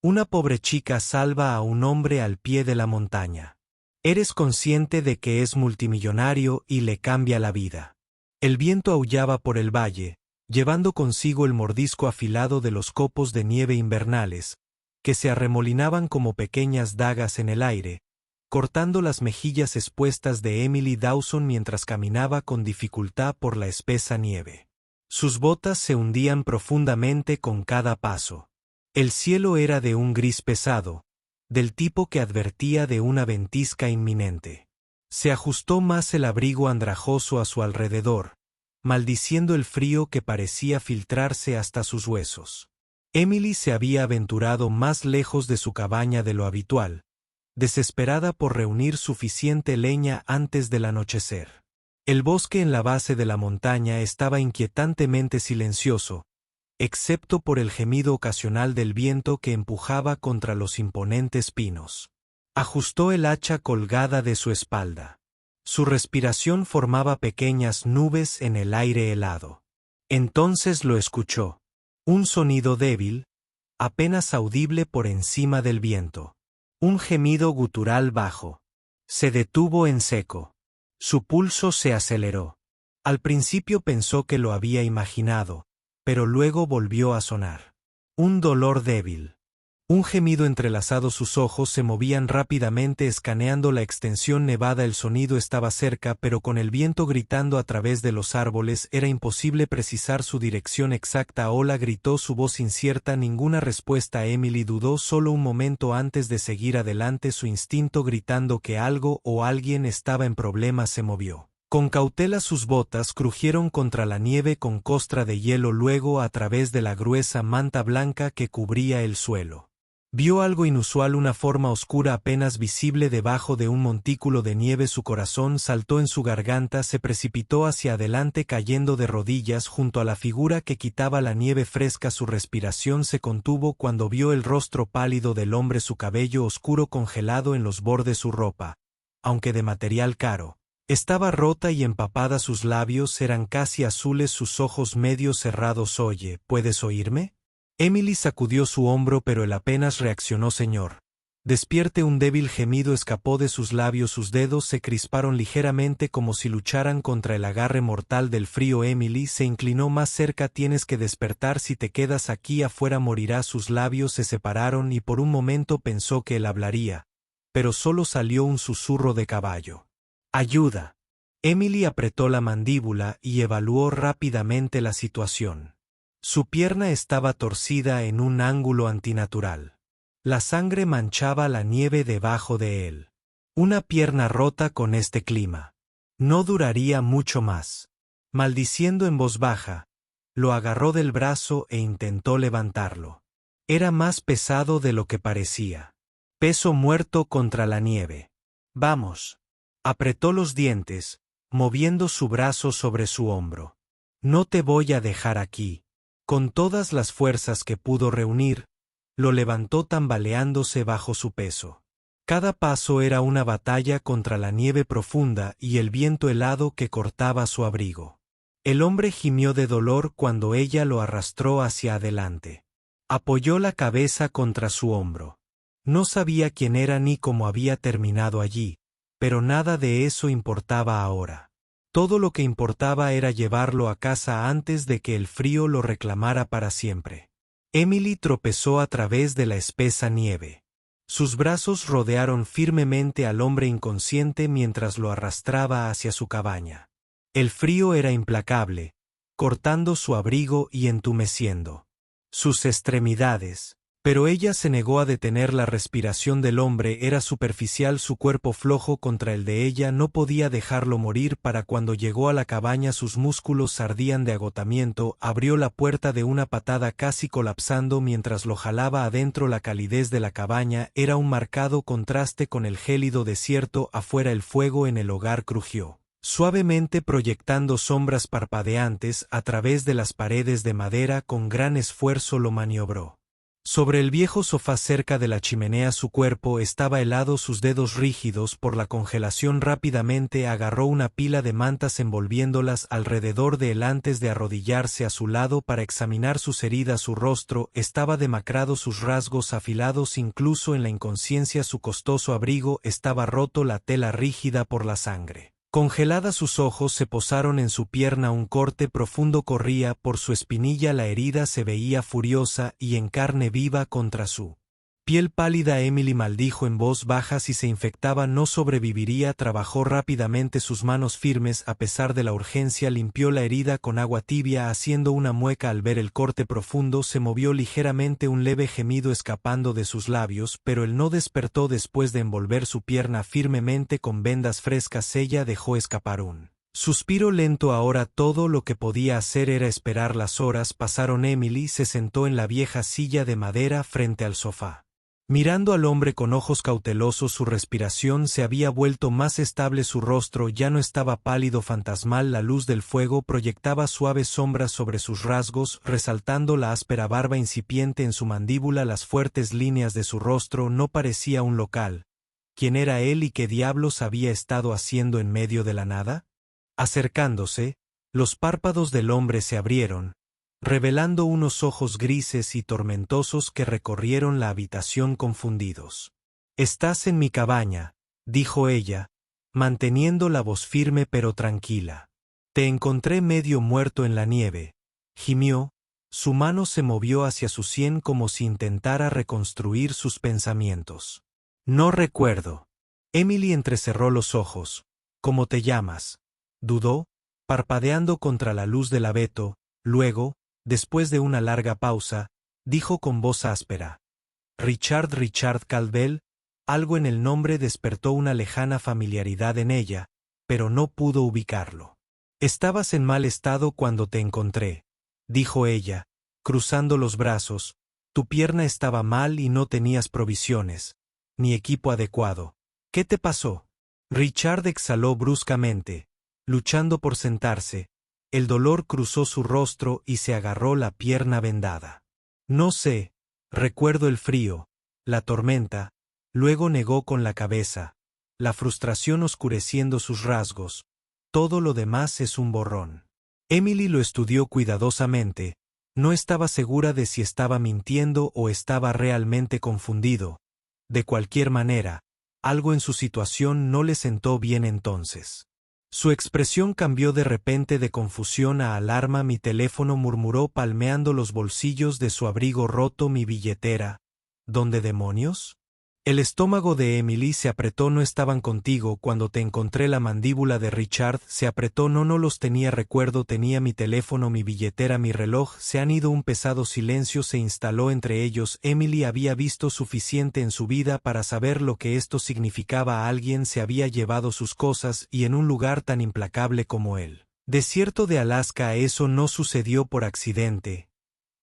Una pobre chica salva a un hombre al pie de la montaña. Eres consciente de que es multimillonario y le cambia la vida. El viento aullaba por el valle, llevando consigo el mordisco afilado de los copos de nieve invernales, que se arremolinaban como pequeñas dagas en el aire, cortando las mejillas expuestas de Emily Dawson mientras caminaba con dificultad por la espesa nieve. Sus botas se hundían profundamente con cada paso. El cielo era de un gris pesado, del tipo que advertía de una ventisca inminente. Se ajustó más el abrigo andrajoso a su alrededor, maldiciendo el frío que parecía filtrarse hasta sus huesos. Emily se había aventurado más lejos de su cabaña de lo habitual, desesperada por reunir suficiente leña antes del anochecer. El bosque en la base de la montaña estaba inquietantemente silencioso, excepto por el gemido ocasional del viento que empujaba contra los imponentes pinos. Ajustó el hacha colgada de su espalda. Su respiración formaba pequeñas nubes en el aire helado. Entonces lo escuchó. Un sonido débil, apenas audible por encima del viento. Un gemido gutural bajo. Se detuvo en seco. Su pulso se aceleró. Al principio pensó que lo había imaginado, pero luego volvió a sonar. Un dolor débil. Un gemido entrelazado, sus ojos se movían rápidamente escaneando la extensión nevada. El sonido estaba cerca, pero con el viento gritando a través de los árboles era imposible precisar su dirección exacta. Hola, gritó su voz incierta. Ninguna respuesta. Emily dudó solo un momento antes de seguir adelante. Su instinto gritando que algo o alguien estaba en problemas se movió. Con cautela sus botas crujieron contra la nieve con costra de hielo, luego a través de la gruesa manta blanca que cubría el suelo. Vio algo inusual, una forma oscura apenas visible debajo de un montículo de nieve. Su corazón saltó en su garganta, se precipitó hacia adelante cayendo de rodillas junto a la figura que quitaba la nieve fresca. Su respiración se contuvo cuando vio el rostro pálido del hombre, su cabello oscuro congelado en los bordes. Su ropa, aunque de material caro, estaba rota y empapada. Sus labios eran casi azules, sus ojos medio cerrados. Oye, ¿puedes oírme? Emily sacudió su hombro, pero él apenas reaccionó. Señor. Despierte. Un débil gemido escapó de sus labios, sus dedos se crisparon ligeramente como si lucharan contra el agarre mortal del frío. Emily se inclinó más cerca. Tienes que despertar, si te quedas aquí afuera morirás. Sus labios se separaron y por un momento pensó que él hablaría, pero solo salió un susurro de caballo. Ayuda. Emily apretó la mandíbula y evaluó rápidamente la situación. Su pierna estaba torcida en un ángulo antinatural. La sangre manchaba la nieve debajo de él. Una pierna rota con este clima. No duraría mucho más. Maldiciendo en voz baja, lo agarró del brazo e intentó levantarlo. Era más pesado de lo que parecía. Peso muerto contra la nieve. Vamos. Apretó los dientes, moviendo su brazo sobre su hombro. No te voy a dejar aquí. Con todas las fuerzas que pudo reunir, lo levantó tambaleándose bajo su peso. Cada paso era una batalla contra la nieve profunda y el viento helado que cortaba su abrigo. El hombre gimió de dolor cuando ella lo arrastró hacia adelante. Apoyó la cabeza contra su hombro. No sabía quién era ni cómo había terminado allí, pero nada de eso importaba ahora. Todo lo que importaba era llevarlo a casa antes de que el frío lo reclamara para siempre. Emily tropezó a través de la espesa nieve. Sus brazos rodearon firmemente al hombre inconsciente mientras lo arrastraba hacia su cabaña. El frío era implacable, cortando su abrigo y entumeciendo sus extremidades. Pero ella se negó a detener. La respiración del hombre era superficial, su cuerpo flojo contra el de ella. No podía dejarlo morir. Para cuando llegó a la cabaña sus músculos ardían de agotamiento. Abrió la puerta de una patada casi colapsando mientras lo jalaba adentro. La calidez de la cabaña era un marcado contraste con el gélido desierto afuera. El fuego en el hogar crujió suavemente, proyectando sombras parpadeantes a través de las paredes de madera. Con gran esfuerzo lo maniobró. Sobre el viejo sofá cerca de la chimenea su cuerpo estaba helado, sus dedos rígidos por la congelación. Rápidamente agarró una pila de mantas envolviéndolas alrededor de él antes de arrodillarse a su lado para examinar sus heridas. Su rostro estaba demacrado, sus rasgos afilados, incluso en la inconsciencia su costoso abrigo estaba roto, la tela rígida por la sangre. Congelada, sus ojos se posaron en su pierna, un corte profundo corría por su espinilla, la herida se veía furiosa y en carne viva contra su piel pálida. Emily maldijo en voz baja, si se infectaba no sobreviviría. Trabajó rápidamente sus manos firmes a pesar de la urgencia, limpió la herida con agua tibia haciendo una mueca al ver el corte profundo. Se movió ligeramente, un leve gemido escapando de sus labios, pero él no despertó después de envolver su pierna firmemente con vendas frescas. Ella dejó escapar un suspiro lento. Ahora todo lo que podía hacer era esperar. Las horas pasaron. Emily se sentó en la vieja silla de madera frente al sofá, mirando al hombre con ojos cautelosos. Su respiración se había vuelto más estable, su rostro ya no estaba pálido fantasmal. La luz del fuego proyectaba suaves sombras sobre sus rasgos, resaltando la áspera barba incipiente en su mandíbula, las fuertes líneas de su rostro. No parecía un local. ¿Quién era él y qué diablos había estado haciendo en medio de la nada? Acercándose, los párpados del hombre se abrieron, revelando unos ojos grises y tormentosos que recorrieron la habitación confundidos. «Estás en mi cabaña», dijo ella, manteniendo la voz firme pero tranquila. «Te encontré medio muerto en la nieve», gimió, su mano se movió hacia su sien como si intentara reconstruir sus pensamientos. «No recuerdo». Emily entrecerró los ojos. «¿Cómo te llamas?», dudó, parpadeando contra la luz del abeto. Luego, después de una larga pausa, dijo con voz áspera: Richard Caldwell». Algo en el nombre despertó una lejana familiaridad en ella, pero no pudo ubicarlo. «Estabas en mal estado cuando te encontré», dijo ella, cruzando los brazos. «Tu pierna estaba mal y no tenías provisiones, ni equipo adecuado. ¿Qué te pasó?». Richard exhaló bruscamente, luchando por sentarse. El dolor cruzó su rostro y se agarró la pierna vendada. «No sé, recuerdo el frío, la tormenta», luego negó con la cabeza, la frustración oscureciendo sus rasgos. «Todo lo demás es un borrón». Emily lo estudió cuidadosamente. No estaba segura de si estaba mintiendo o estaba realmente confundido. De cualquier manera, algo en su situación no le sentó bien entonces. Su expresión cambió de repente de confusión a alarma. «Mi teléfono», murmuró palmeando los bolsillos de su abrigo roto. «Mi billetera». «¿Dónde demonios?». El estómago de Emily se apretó. «No estaban contigo cuando te encontré». La mandíbula de Richard se apretó. «No los tenía, recuerdo, tenía mi teléfono, mi billetera, mi reloj». Se han ido. Un pesado silencio se instaló entre ellos. Emily había visto suficiente en su vida para saber lo que esto significaba. Alguien se había llevado sus cosas y en un lugar tan implacable como el desierto de Alaska. Eso no sucedió por accidente.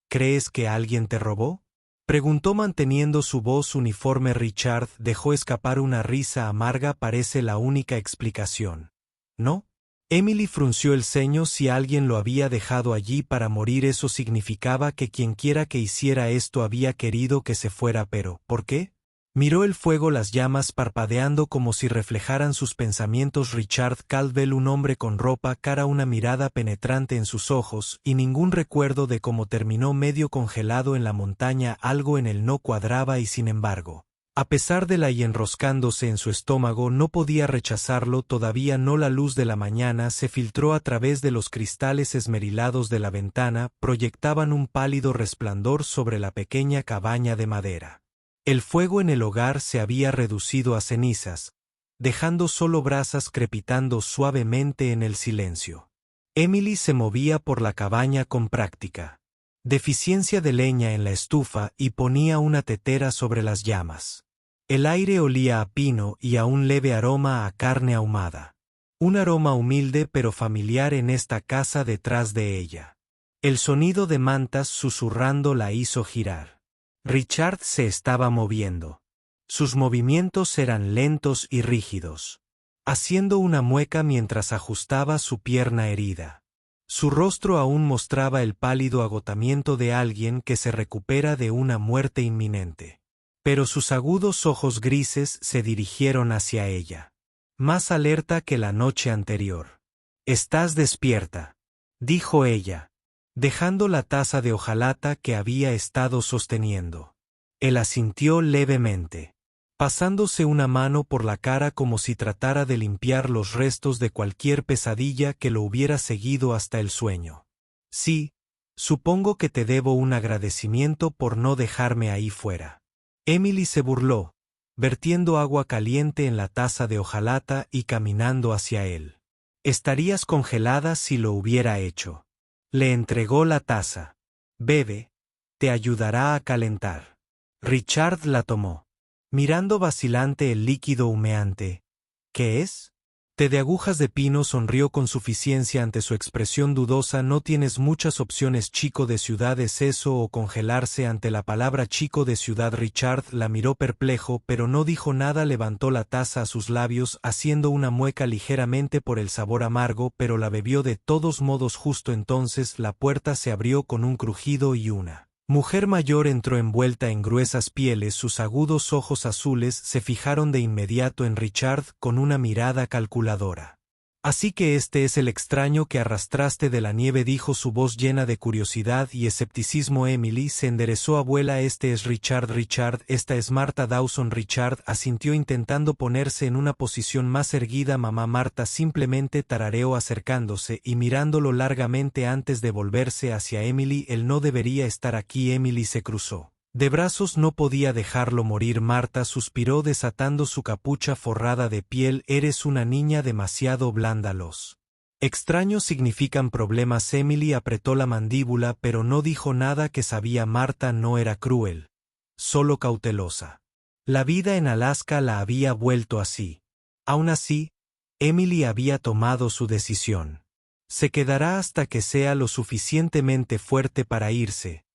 «¿Crees que alguien te robó?», preguntó manteniendo su voz uniforme. Richard dejó escapar una risa amarga. «Parece la única explicación». «¿No?». Emily frunció el ceño. Si alguien lo había dejado allí para morir, eso significaba que quienquiera que hiciera esto había querido que se fuera. «¿Pero por qué?». Miró el fuego, las llamas parpadeando como si reflejaran sus pensamientos. Richard Caldwell, un hombre con ropa cara, una mirada penetrante en sus ojos, y ningún recuerdo de cómo terminó medio congelado en la montaña. Algo en él no cuadraba y sin embargo, a pesar de la y enroscándose en su estómago, no podía rechazarlo. Todavía no. La luz de la mañana se filtró a través de los cristales esmerilados de la ventana, proyectaban un pálido resplandor sobre la pequeña cabaña de madera. El fuego en el hogar se había reducido a cenizas, dejando solo brasas crepitando suavemente en el silencio. Emily se movía por la cabaña con práctica deficiencia de leña en la estufa y ponía una tetera sobre las llamas. El aire olía a pino y a un leve aroma a carne ahumada. Un aroma humilde pero familiar en esta casa detrás de ella. El sonido de mantas susurrando la hizo girar. Richard se estaba moviendo. Sus movimientos eran lentos y rígidos, haciendo una mueca mientras ajustaba su pierna herida. Su rostro aún mostraba el pálido agotamiento de alguien que se recupera de una muerte inminente. Pero sus agudos ojos grises se dirigieron hacia ella. Más alerta que la noche anterior. «Estás despierta», dijo ella, dejando la taza de hojalata que había estado sosteniendo. Él asintió levemente, pasándose una mano por la cara como si tratara de limpiar los restos de cualquier pesadilla que lo hubiera seguido hasta el sueño. «Sí, supongo que te debo un agradecimiento por no dejarme ahí fuera». Emily se burló, vertiendo agua caliente en la taza de hojalata y caminando hacia él. «Estarías congelada si lo hubiera hecho». Le entregó la taza. «Bebe, te ayudará a calentar». Richard la tomó, mirando vacilante el líquido humeante. «¿Qué es?» Té de agujas de pino. Sonrió con suficiencia ante su expresión dudosa. «No tienes muchas opciones. Chico de ciudad es eso o congelarse». Ante la palabra chico de ciudad Richard la miró perplejo, pero no dijo nada. Levantó la taza a sus labios, haciendo una mueca ligeramente por el sabor amargo, pero la bebió de todos modos. Justo entonces la puerta se abrió con un crujido y una mujer mayor entró envuelta en gruesas pieles. Sus agudos ojos azules se fijaron de inmediato en Richard con una mirada calculadora. «Así que este es el extraño que arrastraste de la nieve», dijo su voz llena de curiosidad y escepticismo. Emily se enderezó. «Abuela, este es Richard». «Richard, esta es Marta Dawson». Richard asintió intentando ponerse en una posición más erguida. «Mamá». Marta simplemente tarareó acercándose y mirándolo largamente antes de volverse hacia Emily. «Él no debería estar aquí». Emily se cruzó de brazos. No podía dejarlo morir. Marta suspiró desatando su capucha forrada de piel. «Eres una niña demasiado blanda. Los extraños significan problemas». Emily apretó la mandíbula, pero no dijo nada. Que sabía Marta no era cruel, solo cautelosa. La vida en Alaska la había vuelto así. Aún así, Emily había tomado su decisión. «Se quedará hasta que sea lo suficientemente fuerte para irse»,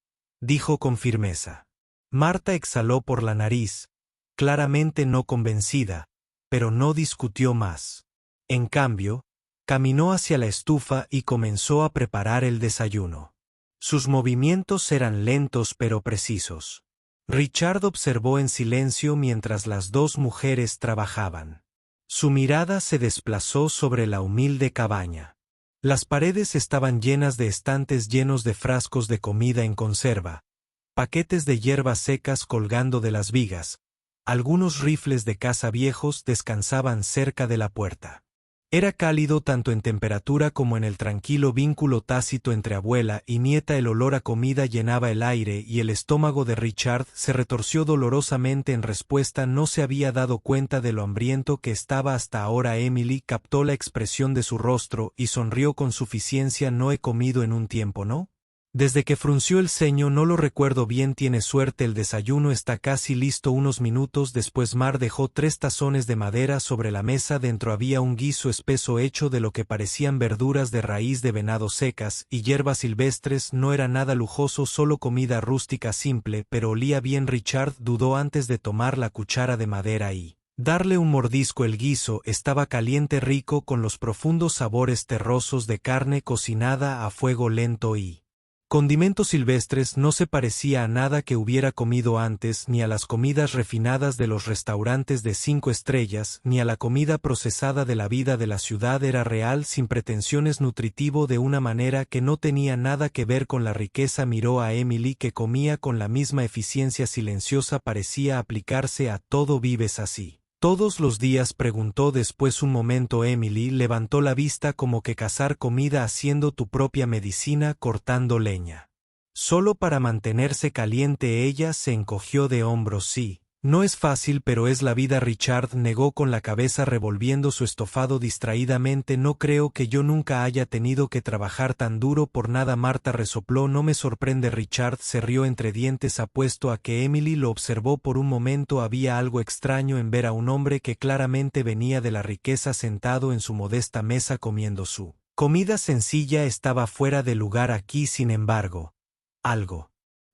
dijo con firmeza. Marta exhaló por la nariz, claramente no convencida, pero no discutió más. En cambio, caminó hacia la estufa y comenzó a preparar el desayuno. Sus movimientos eran lentos pero precisos. Richard observó en silencio mientras las dos mujeres trabajaban. Su mirada se desplazó sobre la humilde cabaña. Las paredes estaban llenas de estantes llenos de frascos de comida en conserva, paquetes de hierbas secas colgando de las vigas. Algunos rifles de caza viejos descansaban cerca de la puerta. Era cálido tanto en temperatura como en el tranquilo vínculo tácito entre abuela y nieta. El olor a comida llenaba el aire y el estómago de Richard se retorció dolorosamente en respuesta. No se había dado cuenta de lo hambriento que estaba hasta ahora. Emily captó la expresión de su rostro y sonrió con suficiencia. «No he comido en un tiempo, ¿no?». Desde que frunció el ceño. «No lo recuerdo bien». «Tiene suerte, el desayuno está casi listo». Unos minutos después Mar dejó 3 tazones de madera sobre la mesa. Dentro había un guiso espeso hecho de lo que parecían verduras de raíz de venado secas y hierbas silvestres. No era nada lujoso, solo comida rústica simple, pero olía bien. Richard dudó antes de tomar la cuchara de madera y darle un mordisco. El guiso estaba caliente, rico, con los profundos sabores terrosos de carne cocinada a fuego lento y condimentos silvestres. No se parecía a nada que hubiera comido antes, ni a las comidas refinadas de los restaurantes de 5 estrellas, ni a la comida procesada de la vida de la ciudad. Era real, sin pretensiones, nutritivo de una manera que no tenía nada que ver con la riqueza. Miró a Emily, que comía con la misma eficiencia silenciosa. Parecía aplicarse a todo. «¿Vives así todos los días?», preguntó después un momento. Emily levantó la vista como que cazar comida haciendo tu propia medicina cortando leña. «Solo para mantenerse caliente». Ella se encogió de hombros. «Sí, no es fácil, pero es la vida». Richard negó con la cabeza revolviendo su estofado distraídamente. «No creo que yo nunca haya tenido que trabajar tan duro por nada». Marta resopló. «No me sorprende». Richard se rió entre dientes. Apuesto a que Emily lo observó por un momento. Había algo extraño en ver a un hombre que claramente venía de la riqueza sentado en su modesta mesa comiendo su comida sencilla. Estaba fuera de lugar aquí. Sin embargo, algo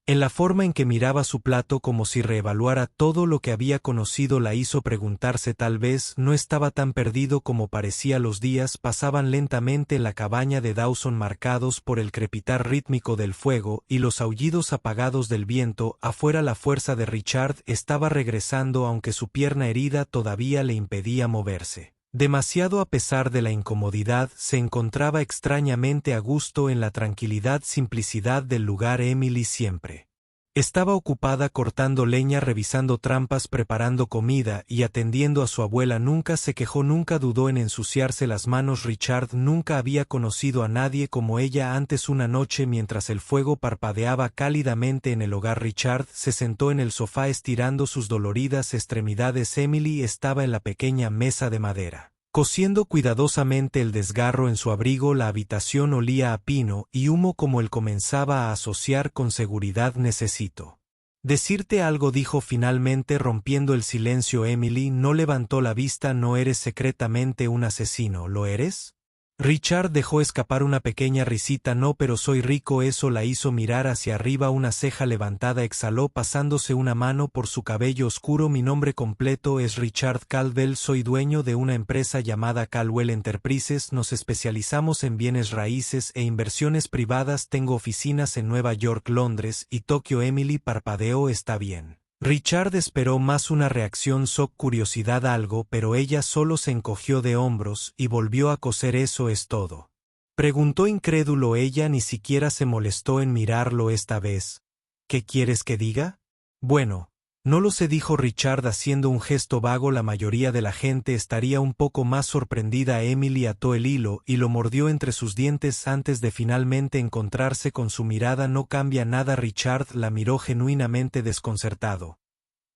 En la forma en que miraba su plato como si reevaluara todo lo que había conocido la hizo preguntarse tal vez no estaba tan perdido como parecía. Los días pasaban lentamente en la cabaña de Dawson marcados por el crepitar rítmico del fuego y los aullidos apagados del viento. Afuera la fuerza de Richard estaba regresando aunque su pierna herida todavía le impedía moverse. Demasiado a pesar de la incomodidad, se encontraba extrañamente a gusto en la tranquilidad simplicidad del lugar. Emily siempre estaba ocupada cortando leña, revisando trampas, preparando comida y atendiendo a su abuela. Nunca se quejó, nunca dudó en ensuciarse las manos. Richard nunca había conocido a nadie como ella antes. Una noche, mientras el fuego parpadeaba cálidamente en el hogar, Richard se sentó en el sofá estirando sus doloridas extremidades. Emily estaba en la pequeña mesa de madera, cosiendo cuidadosamente el desgarro en su abrigo. La habitación olía a pino y humo como él comenzaba a asociar con seguridad. Necesito decirte algo, dijo finalmente rompiendo el silencio. Emily no levantó la vista. ¿No eres secretamente un asesino, lo eres? Richard dejó escapar una pequeña risita. No, pero soy rico. Eso la hizo mirar hacia arriba, una ceja levantada. Exhaló pasándose una mano por su cabello oscuro. Mi nombre completo es Richard Caldwell. Soy dueño de una empresa llamada Caldwell Enterprises. Nos especializamos en bienes raíces e inversiones privadas. Tengo oficinas en Nueva York, Londres y Tokio. Emily parpadeó. Está bien. Richard esperó más, una reacción, shock, curiosidad, algo, pero ella solo se encogió de hombros y volvió a coser. ¿Eso es todo?, preguntó incrédulo. Ella ni siquiera se molestó en mirarlo esta vez. ¿Qué quieres que diga? Bueno, no lo sé, dijo Richard haciendo un gesto vago. La mayoría de la gente estaría un poco más sorprendida. Emily ató el hilo y lo mordió entre sus dientes antes de finalmente encontrarse con su mirada. No cambia nada. Richard la miró genuinamente desconcertado.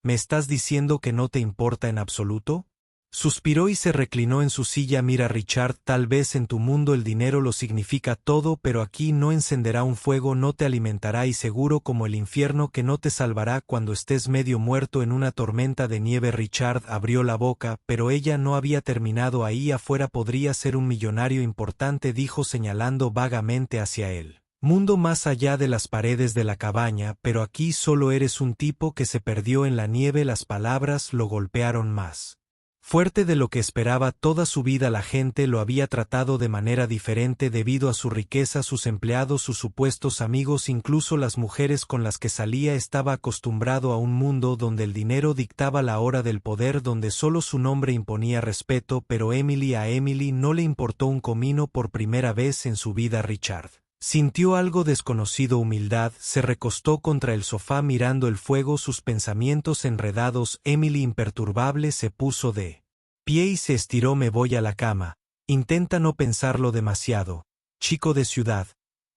¿Me estás diciendo que no te importa en absoluto? Suspiró y se reclinó en su silla. Mira, Richard, tal vez en tu mundo el dinero lo significa todo, pero aquí no encenderá un fuego, no te alimentará y seguro como el infierno que no te salvará cuando estés medio muerto en una tormenta de nieve. Richard abrió la boca, pero ella no había terminado. Ahí afuera podría ser un millonario importante, dijo señalando vagamente hacia él. Mundo más allá de las paredes de la cabaña, pero aquí solo eres un tipo que se perdió en la nieve. Las palabras lo golpearon más fuerte de lo que esperaba. Toda su vida la gente lo había tratado de manera diferente debido a su riqueza, sus empleados, sus supuestos amigos, incluso las mujeres con las que salía. Estaba acostumbrado a un mundo donde el dinero dictaba la hora del poder, donde solo su nombre imponía respeto, pero a Emily no le importó un comino. Por primera vez en su vida Richard sintió algo desconocido, humildad. Se recostó contra el sofá mirando el fuego, sus pensamientos enredados. Emily, imperturbable, se puso de pie y se estiró. Me voy a la cama. Intenta no pensarlo demasiado, chico de ciudad.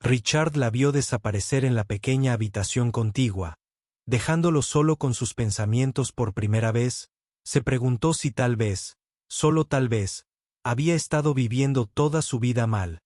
Richard la vio desaparecer en la pequeña habitación contigua, dejándolo solo con sus pensamientos por primera vez. Se preguntó si tal vez, solo tal vez, había estado viviendo toda su vida mal.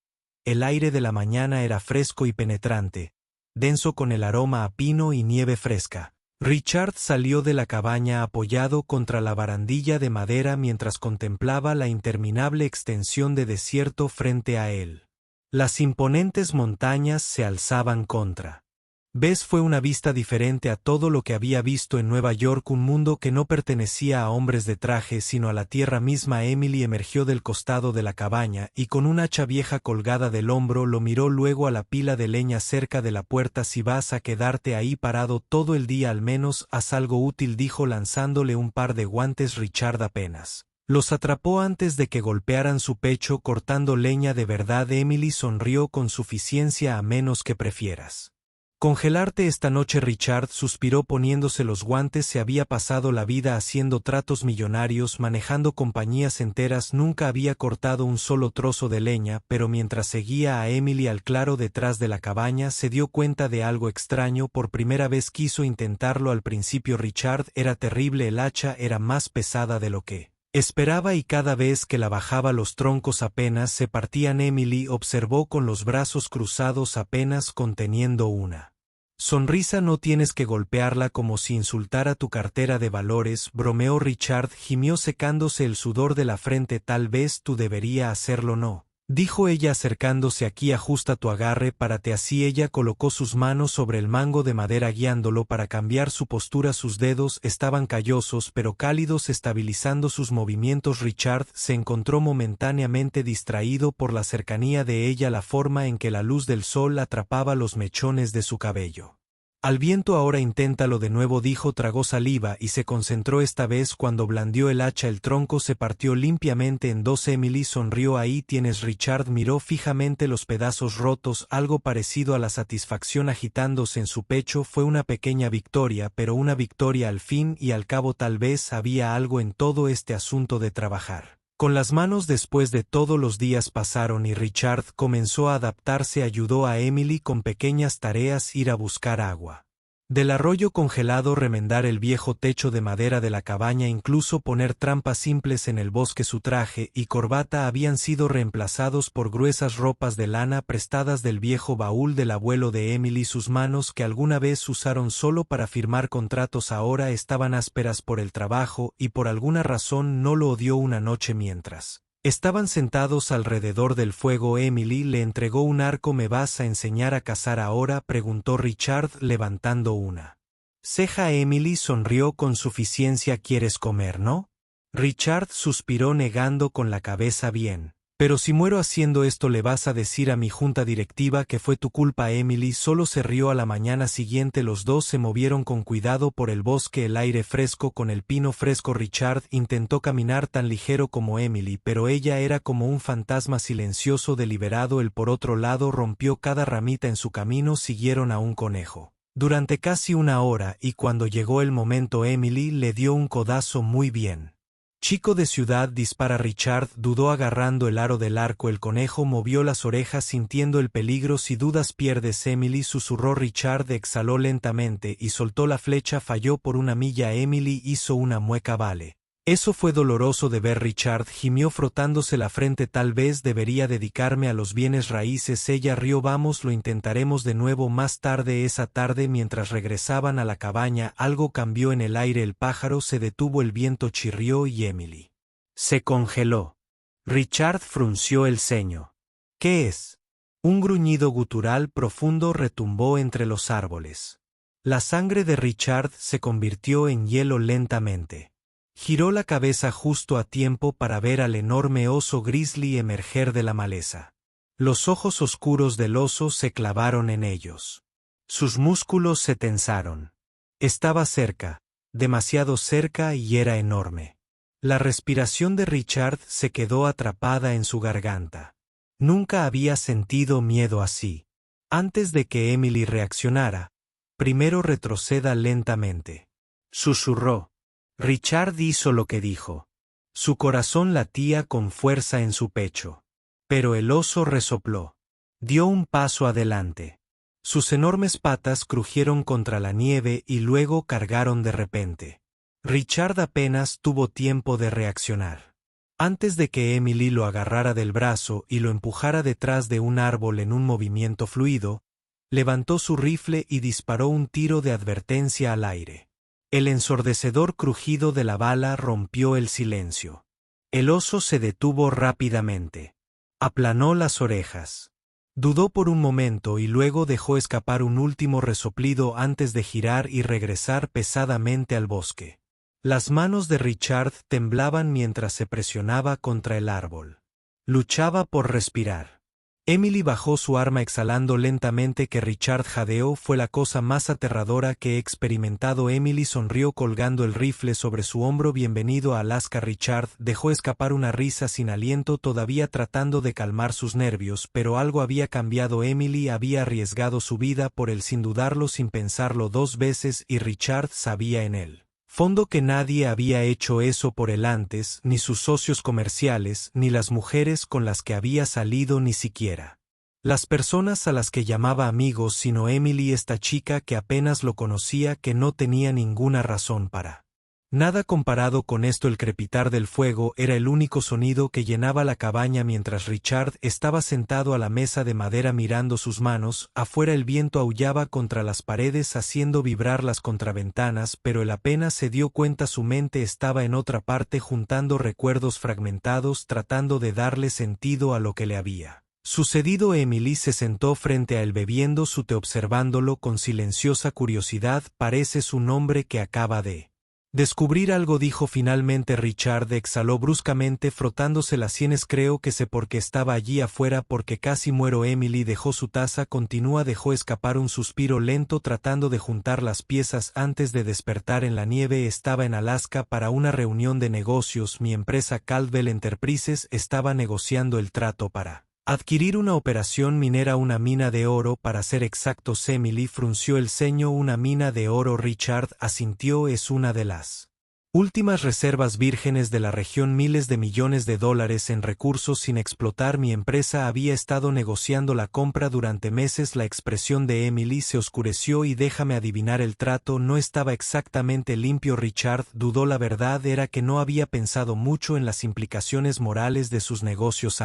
El aire de la mañana era fresco y penetrante, denso con el aroma a pino y nieve fresca. Richard salió de la cabaña apoyado contra la barandilla de madera mientras contemplaba la interminable extensión de desierto frente a él. Las imponentes montañas se alzaban contra ¿Ves? Fue una vista diferente a todo lo que había visto en Nueva York, un mundo que no pertenecía a hombres de traje sino a la tierra misma. Emily emergió del costado de la cabaña y con un hacha vieja colgada del hombro lo miró, luego a la pila de leña cerca de la puerta. Si vas a quedarte ahí parado todo el día al menos haz algo útil, dijo lanzándole un par de guantes. Richard apenas los atrapó antes de que golpearan su pecho. Cortando leña de verdad. Emily sonrió con suficiencia. A menos que prefieras congelarte esta noche. Richard suspiró poniéndose los guantes. Se había pasado la vida haciendo tratos millonarios, manejando compañías enteras. Nunca había cortado un solo trozo de leña, pero mientras seguía a Emily al claro detrás de la cabaña se dio cuenta de algo extraño. Por primera vez quiso intentarlo. Al principio Richard era terrible, el hacha era más pesada de lo que esperaba y cada vez que la bajaba los troncos apenas se partían. Emily observó con los brazos cruzados, apenas conteniendo una sonrisa. No tienes que golpearla como si insultara tu cartera de valores, bromeó Richard. Gimió secándose el sudor de la frente. Tal vez tú debería hacerlo. No, dijo ella acercándose. Aquí ajusta tu agarre, párate. Así ella colocó sus manos sobre el mango de madera guiándolo para cambiar su postura. Sus dedos estaban callosos pero cálidos, estabilizando sus movimientos. Richard se encontró momentáneamente distraído por la cercanía de ella, la forma en que la luz del sol atrapaba los mechones de su cabello. Al viento. Ahora inténtalo de nuevo, dijo. Tragó saliva y se concentró esta vez. Cuando blandió el hacha, el tronco se partió limpiamente en dos. Emily sonrió. Ahí tienes. Richard miró fijamente los pedazos rotos, algo parecido a la satisfacción agitándose en su pecho. Fue una pequeña victoria, pero una victoria al fin y al cabo. Tal vez había algo en todo este asunto de trabajar con las manos. Después de todo, los días pasaron y Richard comenzó a adaptarse. Ayudó a Emily con pequeñas tareas: ir a buscar agua del arroyo congelado, remendar el viejo techo de madera de la cabaña, incluso poner trampas simples en el bosque. Su traje y corbata habían sido reemplazados por gruesas ropas de lana prestadas del viejo baúl del abuelo de Emily. Sus manos, que alguna vez usaron solo para firmar contratos, ahora estaban ásperas por el trabajo, y por alguna razón no lo odió. Una noche, mientras estaban sentados alrededor del fuego, Emily le entregó un arco. ¿Me vas a enseñar a cazar ahora?, preguntó Richard levantando una ceja. Emily sonrió con suficiencia. ¿Quieres comer, no? Richard suspiró negando con la cabeza. Bien. Pero si muero haciendo esto, le vas a decir a mi junta directiva que fue tu culpa. Emily solo se rió. A la mañana siguiente los dos se movieron con cuidado por el bosque, el aire fresco con el pino fresco. Richard intentó caminar tan ligero como Emily, pero ella era como un fantasma silencioso, deliberado. Él, por otro lado, rompió cada ramita en su camino. Siguieron a un conejo durante casi una hora, y cuando llegó el momento, Emily le dio un codazo. Muy bien, chico de ciudad, dispara. Richard dudó agarrando el aro del arco. El conejo movió las orejas sintiendo el peligro. Si dudas pierdes, Emily, susurró. Richard exhaló lentamente y soltó la flecha. Falló por una milla. Emily hizo una mueca. Vale. Eso fue doloroso de ver. Richard gimió frotándose la frente. Tal vez debería dedicarme a los bienes raíces. Ella rió. Vamos, lo intentaremos de nuevo más tarde. Esa tarde, mientras regresaban a la cabaña, algo cambió en el aire. El pájaro se detuvo, el viento chirrió y Emily se congeló. Richard frunció el ceño. ¿Qué es? Un gruñido gutural profundo retumbó entre los árboles. La sangre de Richard se convirtió en hielo lentamente. Giró la cabeza justo a tiempo para ver al enorme oso grizzly emerger de la maleza. Los ojos oscuros del oso se clavaron en ellos. Sus músculos se tensaron. Estaba cerca, demasiado cerca, y era enorme. La respiración de Richard se quedó atrapada en su garganta. Nunca había sentido miedo así. Antes de que Emily reaccionara, primero retroceda lentamente, susurró. Richard hizo lo que dijo. Su corazón latía con fuerza en su pecho. Pero el oso resopló. Dio un paso adelante. Sus enormes patas crujieron contra la nieve y luego cargaron de repente. Richard apenas tuvo tiempo de reaccionar. Antes de que Emily lo agarrara del brazo y lo empujara detrás de un árbol en un movimiento fluido, levantó su rifle y disparó un tiro de advertencia al aire. El ensordecedor crujido de la bala rompió el silencio. El oso se detuvo rápidamente. Aplanó las orejas. Dudó por un momento y luego dejó escapar un último resoplido antes de girar y regresar pesadamente al bosque. Las manos de Richard temblaban mientras se presionaba contra el árbol. Luchaba por respirar. Emily bajó su arma exhalando lentamente. Que Richard jadeó. Fue la cosa más aterradora que he experimentado. Emily sonrió colgando el rifle sobre su hombro. Bienvenido a Alaska. Richard dejó escapar una risa sin aliento, todavía tratando de calmar sus nervios, pero algo había cambiado. Emily había arriesgado su vida por él sin dudarlo, sin pensarlo dos veces, y Richard sabía en él fondo que nadie había hecho eso por él antes, ni sus socios comerciales, ni las mujeres con las que había salido, ni siquiera las personas a las que llamaba amigos, sino Emily, esta chica que apenas lo conocía, que no tenía ninguna razón para Nada comparado con esto. El crepitar del fuego era el único sonido que llenaba la cabaña mientras Richard estaba sentado a la mesa de madera mirando sus manos. Afuera el viento aullaba contra las paredes haciendo vibrar las contraventanas, pero él apenas se dio cuenta su mente estaba en otra parte juntando recuerdos fragmentados tratando de darle sentido a lo que le había sucedido. Emily se sentó frente a él bebiendo su té observándolo con silenciosa curiosidad. Pareces un hombre que acaba de descubrir algo, dijo finalmente Richard. Exhaló bruscamente frotándose las sienes. Creo que sé por qué estaba allí afuera, porque casi muero. Emily dejó su taza. Dejó escapar un suspiro lento tratando de juntar las piezas antes de despertar en la nieve. Estaba en Alaska para una reunión de negocios. Mi empresa Caldwell Enterprises estaba negociando el trato para adquirir una operación minera, una mina de oro para ser exactos. Emily frunció el ceño. Una mina de oro. Richard asintió. Es una de las últimas reservas vírgenes de la región, miles de millones de dólares en recursos sin explotar. Mi empresa había estado negociando la compra durante meses. La expresión de Emily se oscureció. Y déjame adivinar, el trato no estaba exactamente limpio. Richard dudó. La verdad era que no había pensado mucho en las implicaciones morales de sus negocios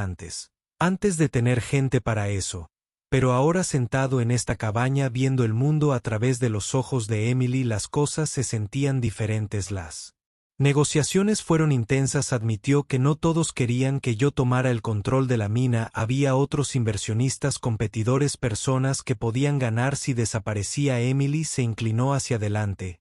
antes de tener gente para eso. Pero ahora, sentado en esta cabaña viendo el mundo a través de los ojos de Emily, las cosas se sentían diferentes. Las negociaciones fueron intensas. Admitió que no todos querían que yo tomara el control de la mina. Había otros inversionistas, competidores, personas que podían ganar si desaparecía. Emily se inclinó hacia adelante.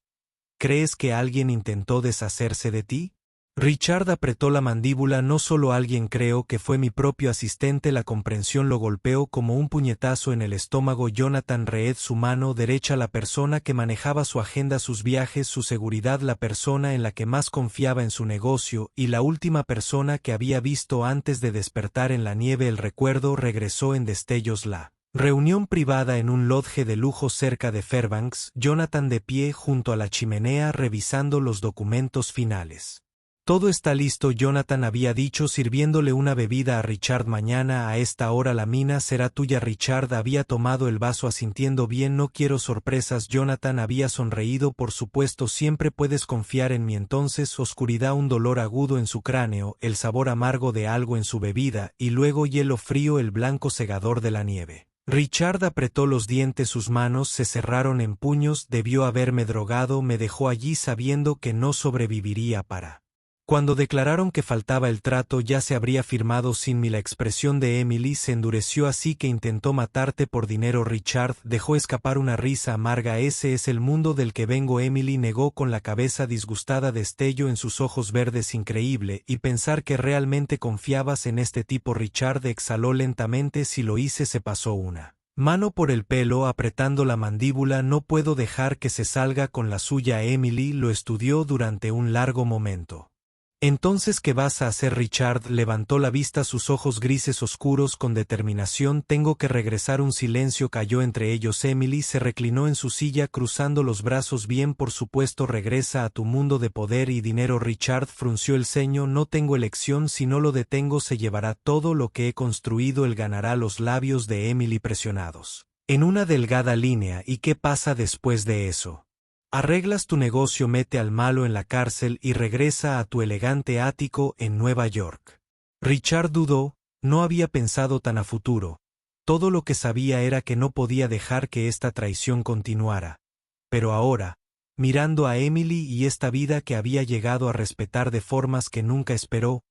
¿Crees que alguien intentó deshacerse de ti? Richard apretó la mandíbula. No solo alguien, creo que fue mi propio asistente. La comprensión lo golpeó como un puñetazo en el estómago. Jonathan Reed, su mano derecha, la persona que manejaba su agenda, sus viajes, su seguridad, la persona en la que más confiaba en su negocio, y la última persona que había visto antes de despertar en la nieve. El recuerdo regresó en destellos. La reunión privada en un lodge de lujo cerca de Fairbanks. Jonathan de pie junto a la chimenea revisando los documentos finales. Todo está listo, Jonathan había dicho, sirviéndole una bebida a Richard. Mañana a esta hora la mina será tuya. Richard había tomado el vaso asintiendo. Bien, no quiero sorpresas. Jonathan había sonreído. Por supuesto, siempre puedes confiar en mí. Entonces, oscuridad, un dolor agudo en su cráneo, el sabor amargo de algo en su bebida, y luego hielo frío, el blanco cegador de la nieve. Richard apretó los dientes. Sus manos se cerraron en puños. Debió haberme drogado. Me dejó allí sabiendo que no sobreviviría para cuando declararon que faltaba el trato. Ya se habría firmado sin mí. La expresión de Emily se endureció. Así que intentó matarte por dinero. Richard dejó escapar una risa amarga. Ese es el mundo del que vengo. Emily negó con la cabeza disgustada, destello en sus ojos verdes. Increíble, y pensar que realmente confiabas en este tipo. Richard exhaló lentamente. Si lo hice, se pasó una mano por el pelo apretando la mandíbula. No puedo dejar que se salga con la suya. Emily lo estudió durante un largo momento. Entonces, ¿qué vas a hacer? Richard levantó la vista, sus ojos grises oscuros con determinación. Tengo que regresar. Un silencio cayó entre ellos. Emily se reclinó en su silla cruzando los brazos. Bien, por supuesto, regresa a tu mundo de poder y dinero. Richard frunció el ceño. No tengo elección. Si no lo detengo, se llevará todo lo que he construido. Él ganará. Los labios de Emily presionados en una delgada línea. ¿Y qué pasa después de eso? Arreglas tu negocio, mete al malo en la cárcel y regresa a tu elegante ático en Nueva York. Richard dudó. No había pensado tan a futuro. Todo lo que sabía era que no podía dejar que esta traición continuara. Pero ahora, mirando a Emily y esta vida que había llegado a respetar de formas que nunca esperó,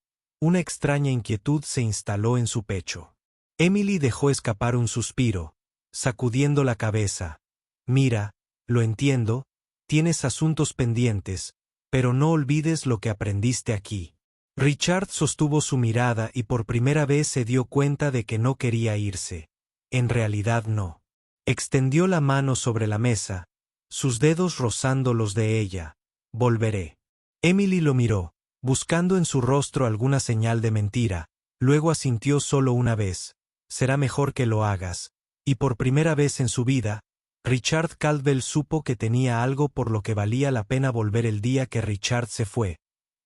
una extraña inquietud se instaló en su pecho. Emily dejó escapar un suspiro, sacudiendo la cabeza. Mira, lo entiendo. Tienes asuntos pendientes, pero no olvides lo que aprendiste aquí. Richard sostuvo su mirada y por primera vez se dio cuenta de que no quería irse. En realidad no. Extendió la mano sobre la mesa, sus dedos rozando los de ella. Volveré. Emily lo miró, buscando en su rostro alguna señal de mentira, luego asintió solo una vez. Será mejor que lo hagas. Y por primera vez en su vida, Richard Caldwell supo que tenía algo por lo que valía la pena volver. El día que Richard se fue,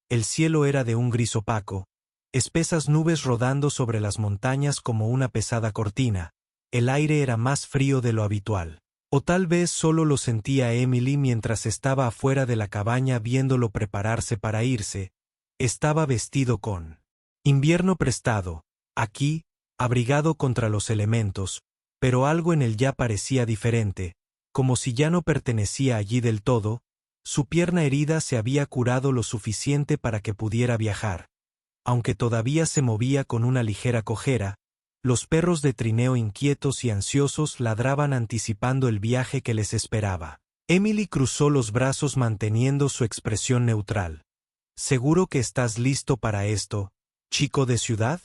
el cielo era de un gris opaco, espesas nubes rodando sobre las montañas como una pesada cortina, el aire era más frío de lo habitual. O tal vez solo lo sentía Emily mientras estaba afuera de la cabaña viéndolo prepararse para irse. Estaba vestido con invierno prestado, aquí, abrigado contra los elementos, pero algo en él ya parecía diferente, como si ya no pertenecía allí del todo. Su pierna herida se había curado lo suficiente para que pudiera viajar. Aunque todavía se movía con una ligera cojera, los perros de trineo inquietos y ansiosos ladraban anticipando el viaje que les esperaba. Emily cruzó los brazos manteniendo su expresión neutral. ¿Seguro que estás listo para esto, chico de ciudad?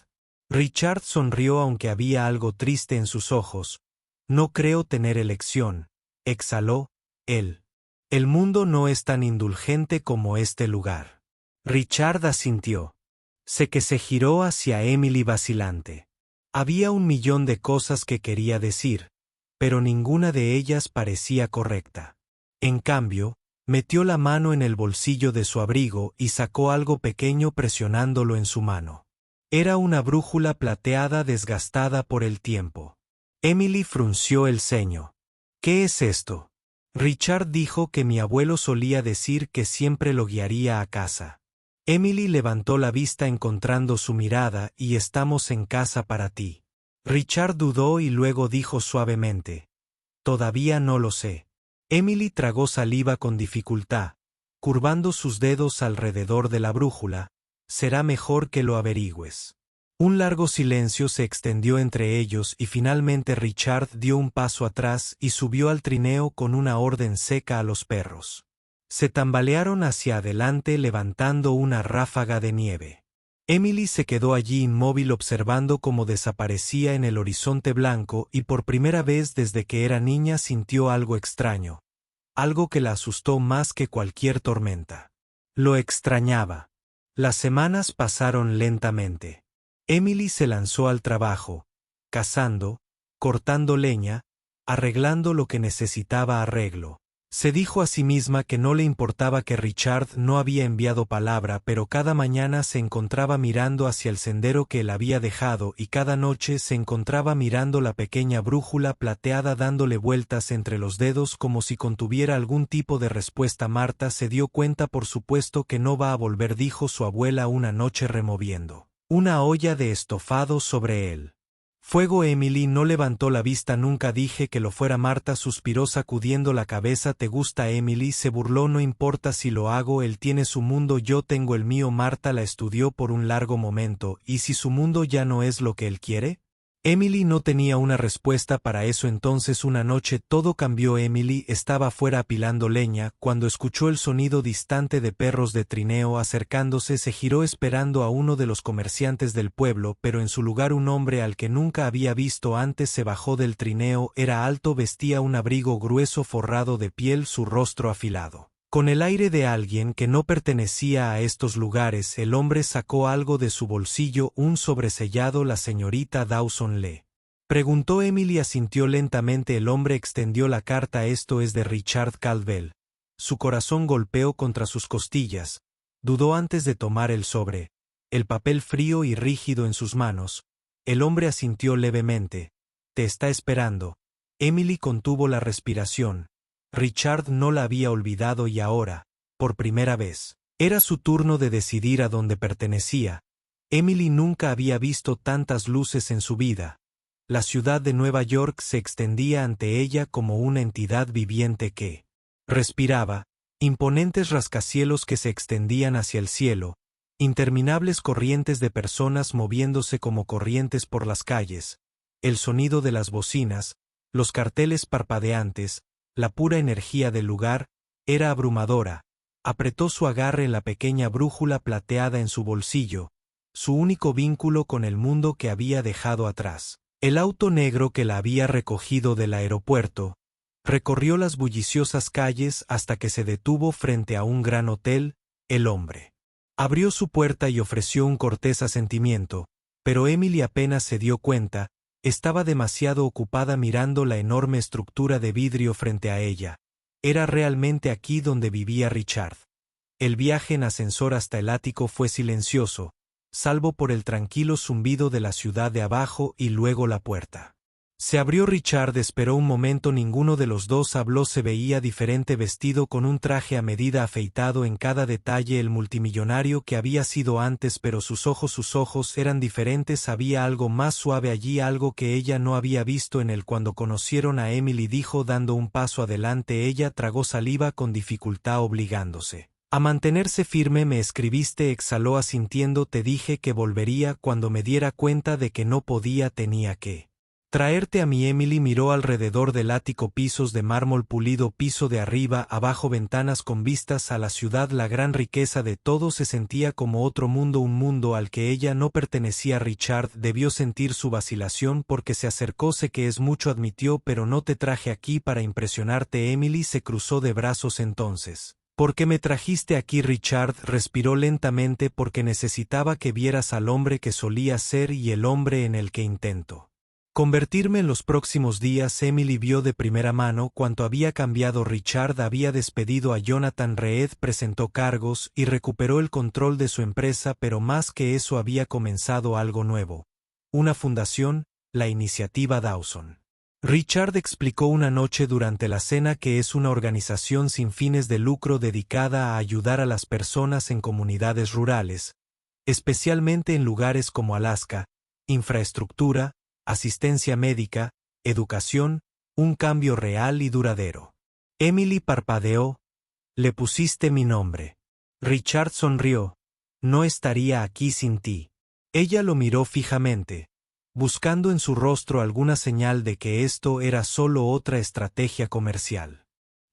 Richard sonrió aunque había algo triste en sus ojos. No creo tener elección, exhaló él. El mundo no es tan indulgente como este lugar. Richard asintió. Sé que se giró hacia Emily vacilante. Había 1.000.000 de cosas que quería decir, pero ninguna de ellas parecía correcta. En cambio, metió la mano en el bolsillo de su abrigo y sacó algo pequeño presionándolo en su mano. Era una brújula plateada desgastada por el tiempo. Emily frunció el ceño. ¿Qué es esto? Richard dijo que mi abuelo solía decir que siempre lo guiaría a casa. Emily levantó la vista encontrando su mirada y estamos en casa para ti. Richard dudó y luego dijo suavemente. Todavía no lo sé. Emily tragó saliva con dificultad, curvando sus dedos alrededor de la brújula. Será mejor que lo averigües. Un largo silencio se extendió entre ellos y finalmente Richard dio un paso atrás y subió al trineo con una orden seca a los perros. Se tambalearon hacia adelante levantando una ráfaga de nieve. Emily se quedó allí inmóvil observando cómo desaparecía en el horizonte blanco y por primera vez desde que era niña sintió algo extraño, algo que la asustó más que cualquier tormenta. Lo extrañaba. Las semanas pasaron lentamente. Emily se lanzó al trabajo, cazando, cortando leña, arreglando lo que necesitaba arreglo. Se dijo a sí misma que no le importaba que Richard no había enviado palabra, pero cada mañana se encontraba mirando hacia el sendero que él había dejado y cada noche se encontraba mirando la pequeña brújula plateada dándole vueltas entre los dedos como si contuviera algún tipo de respuesta. Marta se dio cuenta por supuesto que no va a volver, dijo su abuela una noche removiendo una olla de estofado sobre él. Fuego. Emily no levantó la vista. Nunca dije que lo fuera. Marta suspiró sacudiendo la cabeza. ¿Te gusta? Emily se burló. No importa si lo hago, él tiene su mundo, yo tengo el mío. Marta la estudió por un largo momento. ¿Y si su mundo ya no es lo que él quiere? Emily no tenía una respuesta para eso. Entonces una noche todo cambió. Emily estaba afuera apilando leña, cuando escuchó el sonido distante de perros de trineo acercándose. Se giró esperando a uno de los comerciantes del pueblo, pero en su lugar un hombre al que nunca había visto antes se bajó del trineo. Era alto, vestía un abrigo grueso forrado de piel, su rostro afilado. Con el aire de alguien que no pertenecía a estos lugares, el hombre sacó algo de su bolsillo, un sobresellado. ¿La señorita Dawson le preguntó? Emily asintió lentamente. El hombre extendió la carta. Esto es de Richard Caldwell. Su corazón golpeó contra sus costillas. Dudó antes de tomar el sobre. El papel frío y rígido en sus manos. El hombre asintió levemente. Te está esperando. Emily contuvo la respiración. Richard no la había olvidado y ahora, por primera vez, era su turno de decidir a dónde pertenecía. Emily nunca había visto tantas luces en su vida. La ciudad de Nueva York se extendía ante ella como una entidad viviente que respiraba, imponentes rascacielos que se extendían hacia el cielo, interminables corrientes de personas moviéndose como corrientes por las calles, el sonido de las bocinas, los carteles parpadeantes. La pura energía del lugar era abrumadora. Apretó su agarre en la pequeña brújula plateada en su bolsillo, su único vínculo con el mundo que había dejado atrás. El auto negro que la había recogido del aeropuerto recorrió las bulliciosas calles hasta que se detuvo frente a un gran hotel. El hombre abrió su puerta y ofreció un cortés asentimiento, pero Emily apenas se dio cuenta. Estaba demasiado ocupada mirando la enorme estructura de vidrio frente a ella. Era realmente aquí donde vivía Richard. El viaje en ascensor hasta el ático fue silencioso, salvo por el tranquilo zumbido de la ciudad de abajo y luego la puerta Se abrió Richard, esperó un momento, ninguno de los dos habló, se veía diferente vestido con un traje a medida, afeitado en cada detalle, el multimillonario que había sido antes, pero sus ojos eran diferentes, había algo más suave allí, algo que ella no había visto en él. Cuando conocieron a Emily, dijo dando un paso adelante. Ella tragó saliva con dificultad, obligándose a mantenerse firme. Me escribiste, exhaló asintiendo. Te dije que volvería cuando me diera cuenta de que no podía, tenía que traerte a mí. Emily miró alrededor del ático, pisos de mármol pulido, piso de arriba abajo, ventanas con vistas a la ciudad, la gran riqueza de todo. Se sentía como otro mundo, un mundo al que ella no pertenecía. Richard debió sentir su vacilación porque se acercó. Sé que es mucho, admitió, pero no te traje aquí para impresionarte. Emily se cruzó de brazos. Entonces, ¿por qué me trajiste aquí? Richard respiró lentamente. Porque necesitaba que vieras al hombre que solía ser y el hombre en el que intento convertirme en los próximos días. Emily vio de primera mano cuánto había cambiado. Richard había despedido a Jonathan Reed, presentó cargos y recuperó el control de su empresa, pero más que eso había comenzado algo nuevo. Una fundación, la Iniciativa Dawson. Richard explicó una noche durante la cena que es una organización sin fines de lucro dedicada a ayudar a las personas en comunidades rurales, especialmente en lugares como Alaska, infraestructura, asistencia médica, educación, un cambio real y duradero. Emily parpadeó. Le pusiste mi nombre. Richard sonrió. No estaría aquí sin ti. Ella lo miró fijamente, buscando en su rostro alguna señal de que esto era solo otra estrategia comercial.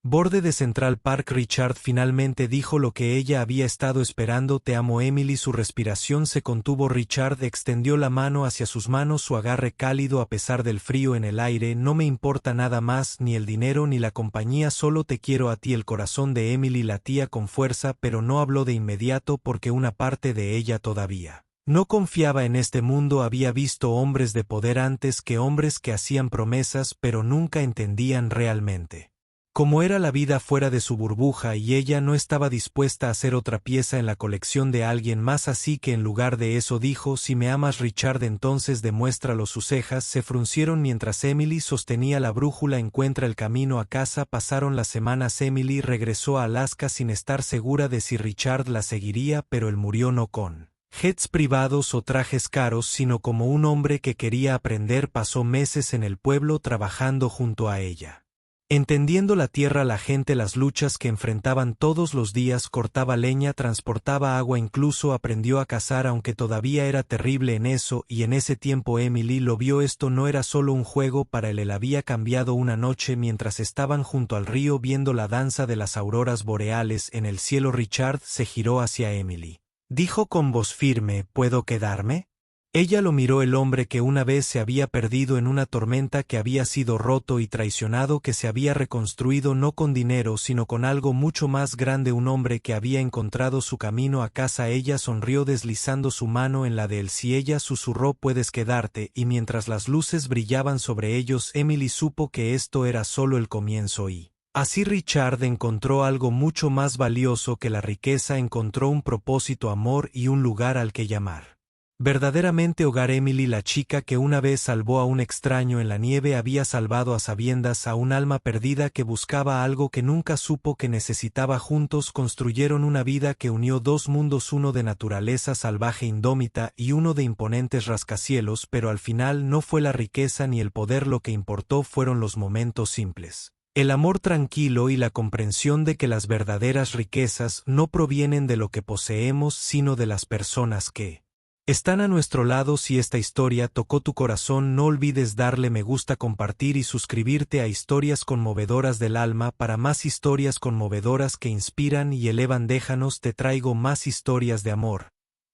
Borde de Central Park. Richard finalmente dijo lo que ella había estado esperando. Te amo. Emily, su respiración se contuvo. Richard extendió la mano hacia sus manos, su agarre cálido a pesar del frío en el aire. No me importa nada más, ni el dinero ni la compañía, solo te quiero a ti. El corazón de Emily latía con fuerza, pero no habló de inmediato porque una parte de ella todavía no confiaba en este mundo. Había visto hombres de poder antes, que hombres que hacían promesas pero nunca entendían realmente cómo era la vida fuera de su burbuja, y ella no estaba dispuesta a ser otra pieza en la colección de alguien más, así que en lugar de eso dijo: si me amas, Richard, entonces demuéstralo. Sus cejas se fruncieron mientras Emily sostenía la brújula. Encuentra el camino a casa. Pasaron las semanas. Emily regresó a Alaska sin estar segura de si Richard la seguiría, pero él murió no con jets privados o trajes caros, sino como un hombre que quería aprender. Pasó meses en el pueblo trabajando junto a ella, entendiendo la tierra, la gente, las luchas que enfrentaban todos los días. Cortaba leña, transportaba agua, incluso aprendió a cazar, aunque todavía era terrible en eso, y en ese tiempo Emily lo vio. Esto no era solo un juego para él, él había cambiado. Una noche, mientras estaban junto al río viendo la danza de las auroras boreales en el cielo, Richard se giró hacia Emily. Dijo con voz firme: ¿puedo quedarme? Ella lo miró. El hombre que una vez se había perdido en una tormenta, que había sido roto y traicionado, que se había reconstruido no con dinero sino con algo mucho más grande, un hombre que había encontrado su camino a casa. Ella sonrió deslizando su mano en la de él. Si ella susurró: puedes quedarte, y mientras las luces brillaban sobre ellos, Emily supo que esto era solo el comienzo y así Richard encontró algo mucho más valioso que la riqueza, encontró un propósito, amor y un lugar al que llamar verdaderamente hogar. Emily, la chica que una vez salvó a un extraño en la nieve, había salvado a sabiendas a un alma perdida que buscaba algo que nunca supo que necesitaba. Juntos construyeron una vida que unió dos mundos, uno de naturaleza salvaje indómita y uno de imponentes rascacielos, pero al final no fue la riqueza ni el poder lo que importó, fueron los momentos simples, el amor tranquilo y la comprensión de que las verdaderas riquezas no provienen de lo que poseemos, sino de las personas que están a nuestro lado. Si esta historia tocó tu corazón, no olvides darle me gusta, compartir y suscribirte a Historias Conmovedoras del Alma. Para más historias conmovedoras que inspiran y elevan, déjanos, te traigo más historias de amor,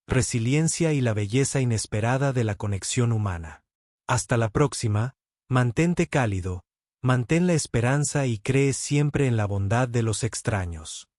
resiliencia y la belleza inesperada de la conexión humana. Hasta la próxima. Mantente cálido, mantén la esperanza y cree siempre en la bondad de los extraños.